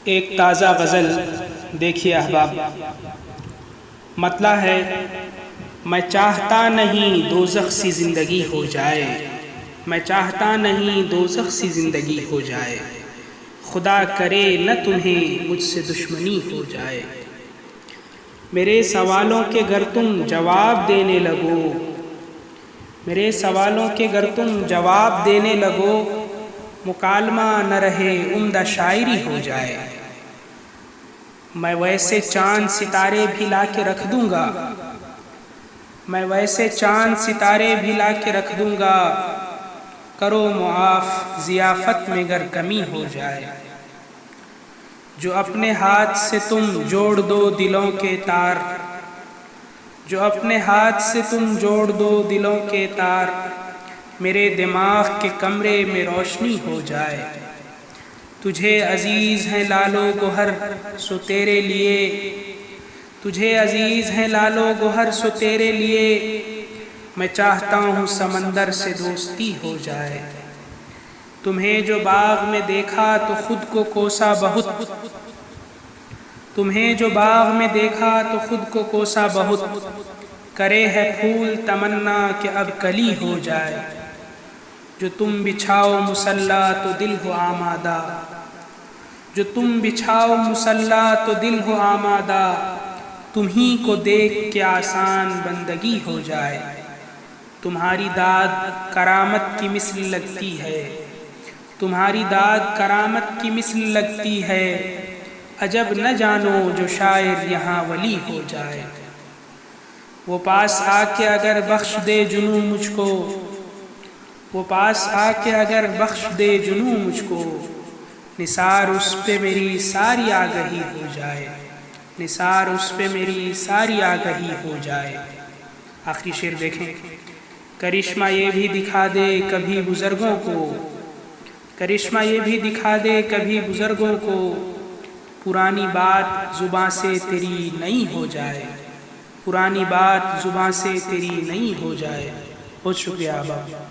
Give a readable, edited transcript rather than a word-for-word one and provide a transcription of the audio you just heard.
ایک تازہ غزل دیکھیے احباب، مطلع ہے میں چاہتا نہیں دوزخ سی زندگی ہو جائے، میں چاہتا نہیں دوزخ سی زندگی ہو جائے، خدا کرے نہ تمہیں مجھ سے دشمنی ہو جائے۔ میرے سوالوں کے گر تم جواب دینے لگو، میرے سوالوں کے گر تم جواب دینے لگو، مکالمہ نہ رہے عمدہ شاعری ہو جائے۔ میں ویسے چاند ستارے بھی لا کے رکھ دوں گا، میں ویسے چاند ستارے بھی لا کے رکھ دوں گا، کرو معاف ضیافت میں گر کمی ہو جائے۔ جو اپنے ہاتھ سے تم جوڑ دو دلوں کے تار، جو اپنے ہاتھ سے تم جوڑ دو دلوں کے تار، میرے دماغ کے کمرے میں روشنی ہو جائے۔ تجھے عزیز ہیں لالو گوہر سو تیرے لیے، تجھے عزیز ہیں لالو گوہر سو تیرے لیے، میں چاہتا ہوں سمندر سے دوستی ہو جائے۔ تمہیں جو باغ میں دیکھا تو خود کو کوسا بہت، تمہیں جو باغ میں دیکھا تو خود کو کوسا بہت، کرے ہے پھول تمنا کہ اب کلی ہو جائے۔ جو تم بچھاؤ مصلی تو دل ہو آمادہ، جو تم بچھاؤ مصلی تو دل ہو آمادہ، تمہیں کو دیکھ کے آسان بندگی ہو جائے۔ تمہاری داد کرامت کی مثل لگتی ہے، تمہاری داد کرامت کی مثل لگتی ہے، عجب نہ جانو جو شاعر یہاں ولی ہو جائے۔ وہ پاس آ کے اگر بخش دے جنوں مجھ کو، وہ پاس آ کے اگر بخش دے جنوں مجھ کو، نثار اس پہ میری ساری آگہی ہو جائے، نثار اس پہ میری ساری آگہی ہو جائے۔ آخری شعر دیکھیں۔ کرشمہ یہ بھی دکھا دے کبھی بزرگوں کو، کرشمہ یہ بھی دکھا دے کبھی بزرگوں کو، پرانی بات زباں سے تیری نئی ہو جائے، پرانی بات زباں سے تیری نئی ہو جائے۔ بہت شکریہ آبا۔